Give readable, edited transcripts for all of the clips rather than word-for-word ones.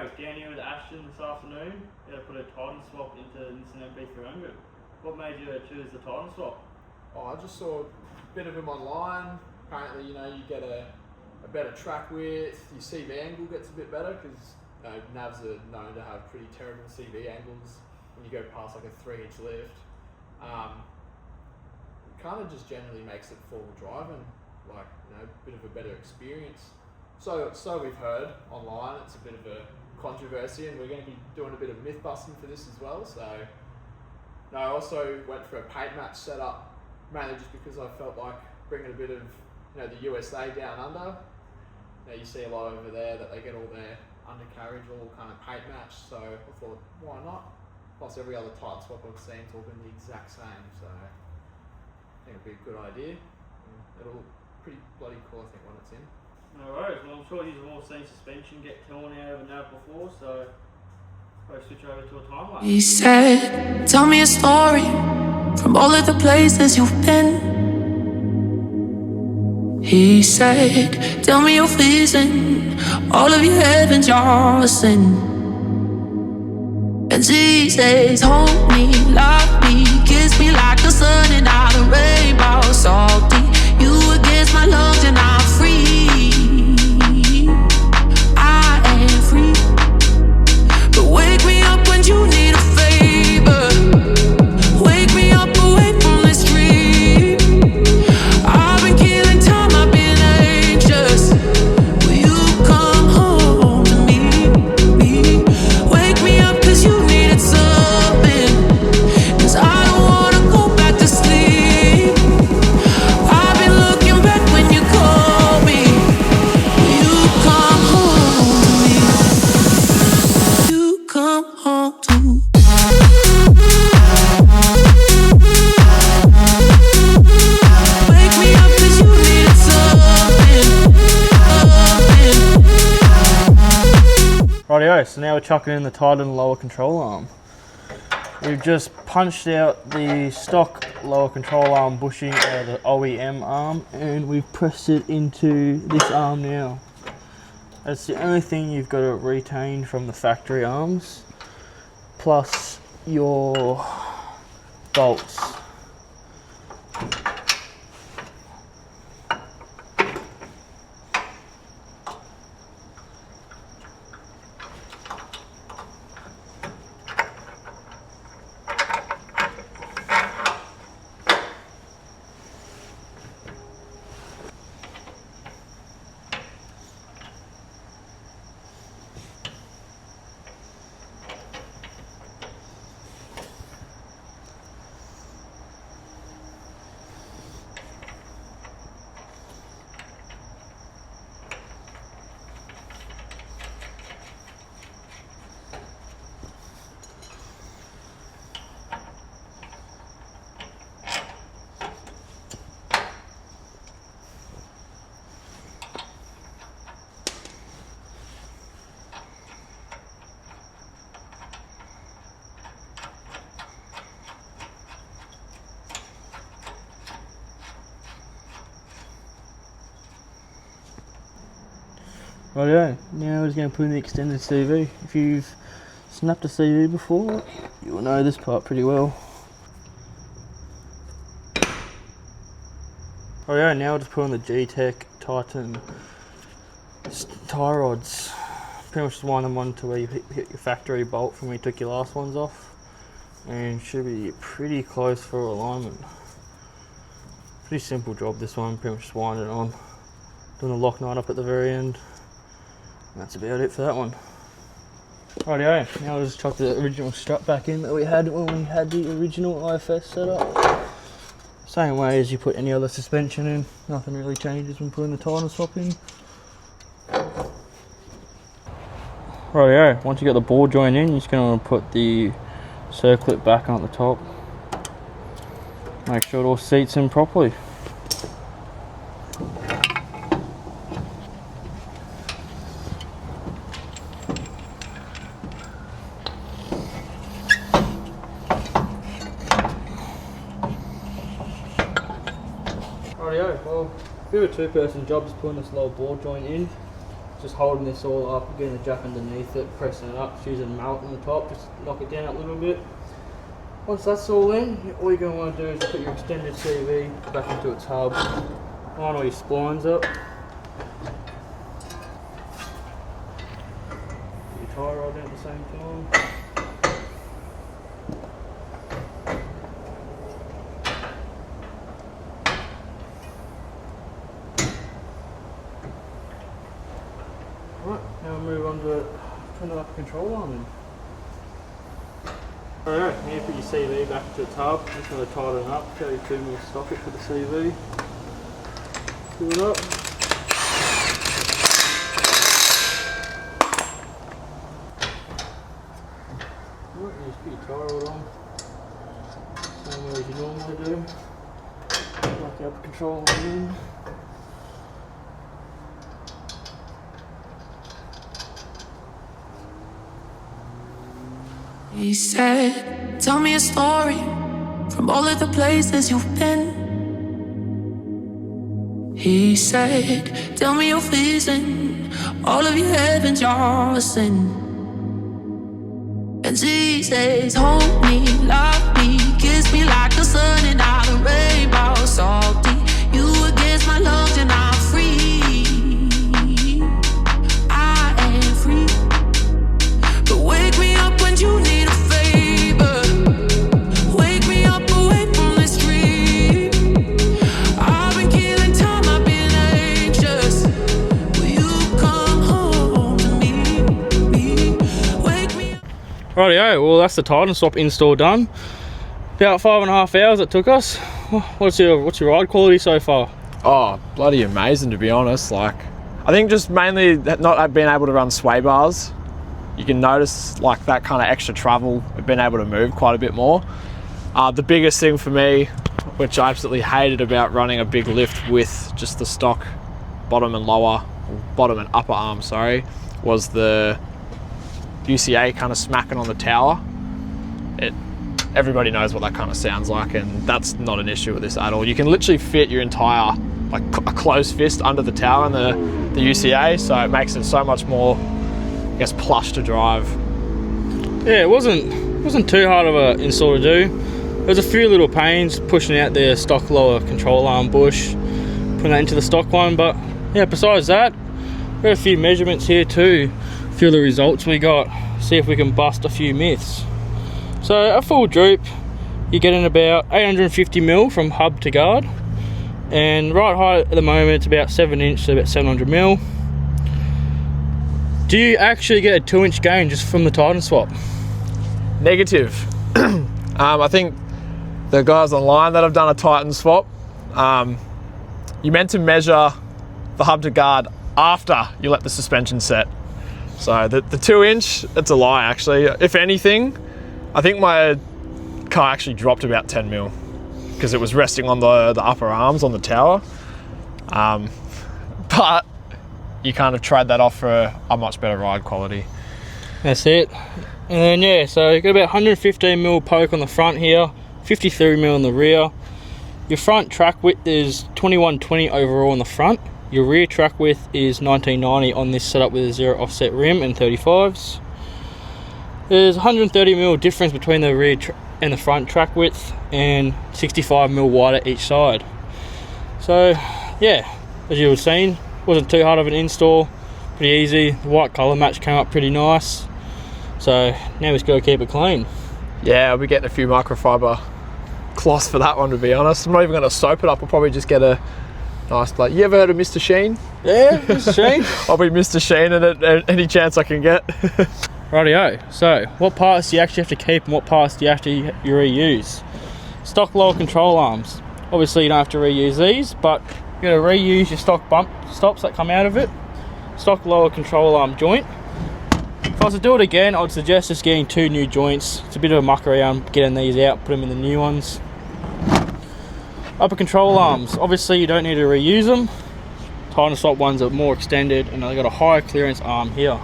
Rightio, down here with Ashton this afternoon, going to put a Titan swap into Nissan np300. What made you choose the Titan swap? I just saw a bit of them online. Apparently, you get a better track width, your CV angle gets a bit better because navs are known to have pretty terrible CV angles when you go past like a 3-inch lift. It kind of just generally makes it four-wheel drive and a bit of a better experience. So we've heard online. It's a bit of a controversy, and we're going to be doing a bit of myth busting for this as well. So, I also went for a paint match setup, mainly just because I felt like bringing a bit of the USA down under. You see a lot over there that they get all their undercarriage all kind of paint match. So I thought, why not? Plus, every other Titan swap I've seen has all been the exact same. So I think it'd be a good idea. It'll look pretty bloody cool, I think, when it's in. No worries. Well, I'm sure you've all seen suspension get torn out of a nav before, so probably switch over to a time lapse. He said, tell me a story from all of the places you've been. He said, tell me your vision, all of your heavens, your sin. And he says, hold me, love me, kiss me like the sun and all the rainbow, salty. You against my lungs and I'm free. I am free. But wake me up when you need a favor. Wake me up away from this dream. I've been killing time, I've been anxious. Will you come home to me? Wake me up cause you needed something. Cause I don't wanna go back to sleep. I've been looking back when you call me. Will you come home to me? You come home to me. Wake me up cause you needed something. Rightio, so now we're chucking in the Titan lower control arm. We've just punched out the stock lower control arm bushing out of the OEM arm, and we've pressed it into this arm now. That's the only thing you've got to retain from the factory arms, plus your bolts. Rightio, now we're just going to put in the extended CV. If you've snapped a CV before, you'll know this part pretty well. Rightio, now we'll just put on the G-Tech Titan tie rods. Pretty much just wind them on to where you hit your factory bolt from where you took your last ones off, and should be pretty close for alignment. Pretty simple job this one, pretty much just wind it on. Doing the lock nut up at the very end. That's about it for that one. Rightio, now I'll just chuck the original strut back in that we had when we had the original IFS set up. Same way as you put any other suspension in, nothing really changes when putting the Titan swap in. Rightio, once you got the ball joint in, you're just going to put the circlip back on the top. Make sure it all seats in properly. Rightio, well, a bit of a two-person job just putting this lower ball joint in. just holding this all up, getting the jack underneath it, pressing it up, using a mallet on the top, just knock it down a little bit. Once that's all in, all you're going to want to do is put your extended CV back into its hub, line all your splines up, put your tie rod in at the same time. Right, now we'll move on to turn the upper control arm in. Alright, now you put your CV back into its hub, just going to tighten it up, 32mm socket for the CV. Fill it up. Right, you just put your tie rod on, same way as you normally do. Like the upper control arm in. He said, tell me a story from all of the places you've been. He said, tell me your vision, all of your heavens, your sin. And he says, hold me, love me, kiss me like the sun and all the rainbow, salty. You against my lungs and I'm free. I am free. But wake me up when you need a favor. Wake me up away from this dream. I've been killing time, I've been anxious. Will you come home to me? Wake me up. Rightio, well that's the Titan swap install done. About 5.5 hours it took us. What's your ride quality so far? Oh, bloody amazing, to be honest. Like, I think just mainly not being able to run sway bars. You can notice like that kind of extra travel, being able to move quite a bit more. The biggest thing for me, which I absolutely hated about running a big lift with just the stock bottom and upper arm, sorry, was the UCA kind of smacking on the tower. Everybody knows what that kind of sounds like, and that's not an issue with this at all. You can literally fit your entire, like a closed fist under the tower and the UCA, so it makes it so much more, I guess, plush to drive. Yeah, it wasn't too hard of an install to do. There was a few little pains pushing out the stock lower control arm bush, putting that into the stock one, but yeah, besides that, we've got a few measurements here too, a few of the results we got, see if we can bust a few myths. So a full droop, you're getting about 850mm from hub to guard, and right height at the moment it's about 7 inch, so about 700mm. Do you actually get a 2-inch gain just from the Titan swap? Negative. I think the guys online that have done a Titan swap, you meant to measure the hub to guard after you let the suspension set. So the 2-inch, it's a lie actually. If anything, I think my car actually dropped about 10mm because it was resting on the upper arms on the tower. But you kind of trade that off for a much better ride quality. That's it. And then yeah, so you got about 115mm poke on the front here, 53mm on the rear. Your front track width is 2120 overall on the front. Your rear track width is 1990 on this setup with a 0 offset rim and 35s. There's 130mm difference between the rear and the front track width, and 65mm wider each side. So yeah, as you were seeing, wasn't too hard of an install, pretty easy. The white colour match came up pretty nice. So now we just got to keep it clean. Yeah, I'll be getting a few microfiber cloths for that one, to be honest. I'm not even going to soap it up. I'll probably just get a nice plate. You ever heard of Mr. Sheen? Yeah, Mr. Sheen. I'll be Mr. Sheen at any chance I can get. Rightio, so what parts do you actually have to keep and what parts do you have to reuse? Stock lower control arms. Obviously you don't have to reuse these, but you're going to reuse your stock bump stops that come out of it. Stock lower control arm joint. If I was to do it again, I'd suggest just getting 2 new joints. It's a bit of a muck around getting these out, put them in the new ones. Upper control arms, obviously you don't need to reuse them. Titan swap ones are more extended and they've got a higher clearance arm here.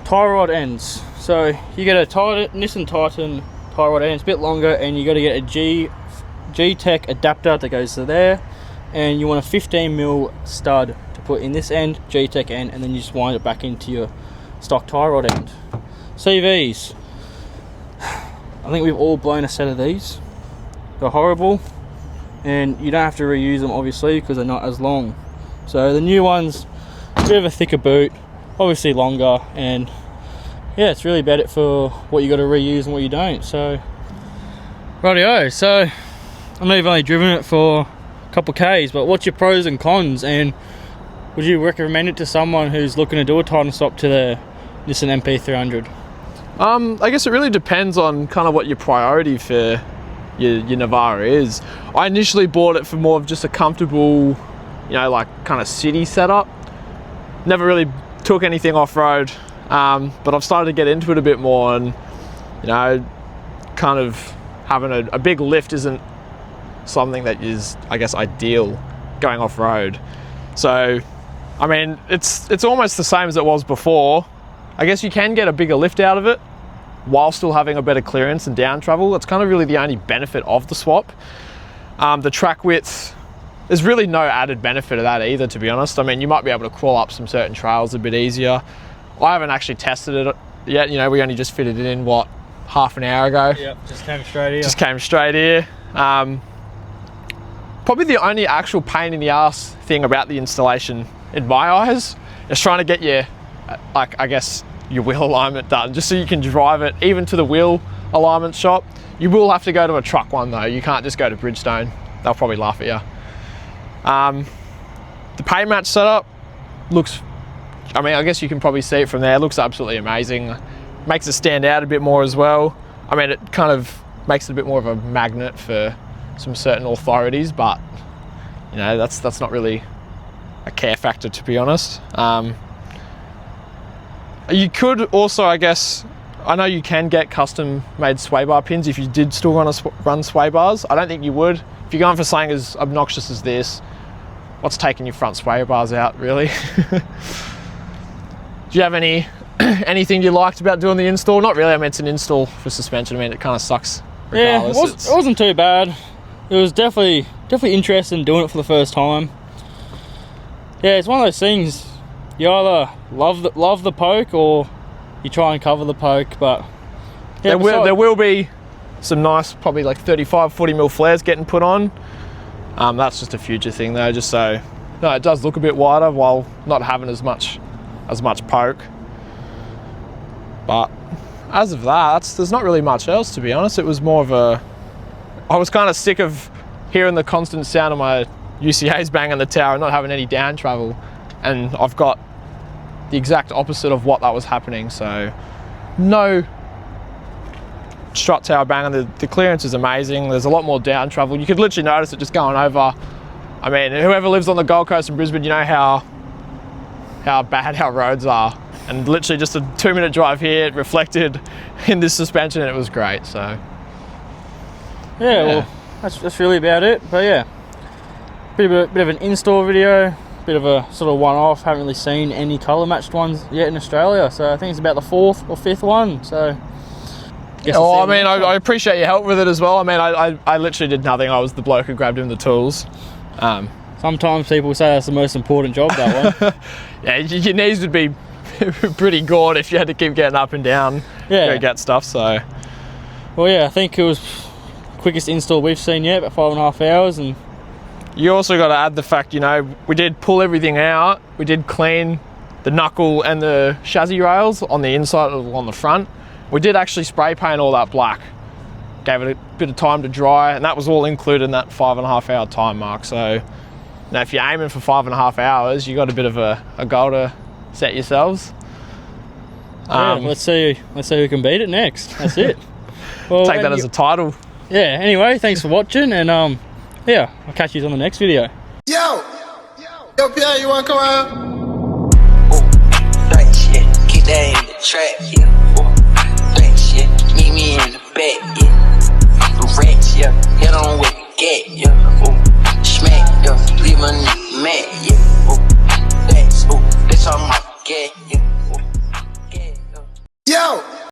Tie rod ends. So you get a Nissan Titan tie rod end, it's a bit longer, and you got to get a G-Tech adapter that goes to there, and you want a 15mm stud to put in this end, G-Tech end, and then you just wind it back into your stock tie rod end. CVs. I think we've all blown a set of these. They're horrible, and you don't have to reuse them obviously because they're not as long. So the new ones, a bit of a thicker boot, obviously longer, and yeah, it's really about it for what you got to reuse and what you don't. So rightio, so I know you've only driven it for a couple Ks, but what's your pros and cons, and would you recommend it to someone who's looking to do a Titan swap to their Nissan np300? I guess it really depends on kind of what your priority for your Navara is. I initially bought it for more of just a comfortable, you know, like kind of city setup. Never really took anything off-road, but I've started to get into it a bit more, and you know, kind of having a big lift isn't something that is, I guess, ideal going off-road. So I mean, it's almost the same as it was before. I guess you can get a bigger lift out of it while still having a better clearance and down travel. That's kind of really the only benefit of the swap. The track width, there's really no added benefit of that either, to be honest. I mean, you might be able to crawl up some certain trails a bit easier. I haven't actually tested it yet. You know, we only just fitted it in, what, half an hour ago? Yep, just came straight here. Just came straight here. Probably the only actual pain in the ass thing about the installation, in my eyes, is trying to get your, like, I guess, your wheel alignment done, just so you can drive it even to the wheel alignment shop. You will have to go to a truck one though. You can't just go to Bridgestone. They'll probably laugh at you. The paint match setup looks, I mean, I guess you can probably see it from there. It looks absolutely amazing. Makes it stand out a bit more as well. I mean, it kind of makes it a bit more of a magnet for some certain authorities, but you know, that's not really a care factor, to be honest. You could also, I guess, I know you can get custom made sway bar pins if you did still want to run sway bars. I don't think you would. If you're going for something as obnoxious as this, what's taking your front sway bars out, really? Do you have anything you liked about doing the install? Not really. I mean, it's an install for suspension. I mean, it kind of sucks regardless. Yeah, it wasn't too bad. It was definitely interesting doing it for the first time. Yeah, it's one of those things. You either love the poke or you try and cover the poke, but yeah, there will be some nice, probably like 35-40mm flares getting put on. That's just a future thing though, just so no, it does look a bit wider while not having as much poke. But as of that, there's not really much else, to be honest. It was more of a, I was kind of sick of hearing the constant sound of my UCAs banging the tower and not having any down travel, and I've got the exact opposite of what that was happening. So no strut tower banging. The clearance is amazing. There's a lot more down travel. You could literally notice it just going over. I mean, whoever lives on the Gold Coast and Brisbane, you know how bad our roads are, and literally just a 2-minute drive here, it reflected in this suspension, and it was great. So yeah. Well, that's really about it. But yeah, bit of an install video, bit of a sort of one-off. Haven't really seen any colour matched ones yet in Australia, so I think it's about the 4th or 5th one. So I mean, I appreciate your help with it as well. I mean, I literally did nothing. I was the bloke who grabbed him the tools. Sometimes people say that's the most important job, that one. Yeah, your knees would be pretty gored if you had to keep getting up and down, go get stuff. So well, yeah, I think it was quickest install we've seen yet, about 5.5 hours. And you also got to add the fact, you know, we did pull everything out. We did clean the knuckle and the chassis rails on the inside or on the front. We did actually spray paint all that black. Gave it a bit of time to dry, and that was all included in that 5.5 hour time mark. So now if you're aiming for 5.5 hours, you got a bit of a goal to set yourselves. Yeah, let's see who can beat it next. That's it. Well, take that as a title. Yeah, anyway, thanks for watching, and yeah, I'll catch you on the next video. Yo, Pierre, you wanna come out? That shit, keep that in the track, yeah. That shit, meet me in the back, yeah. Rats, yeah, hit on with the gat, yeah. Smack, yeah, leave my nigga mad, yeah. That's all my gat, yeah. Yo.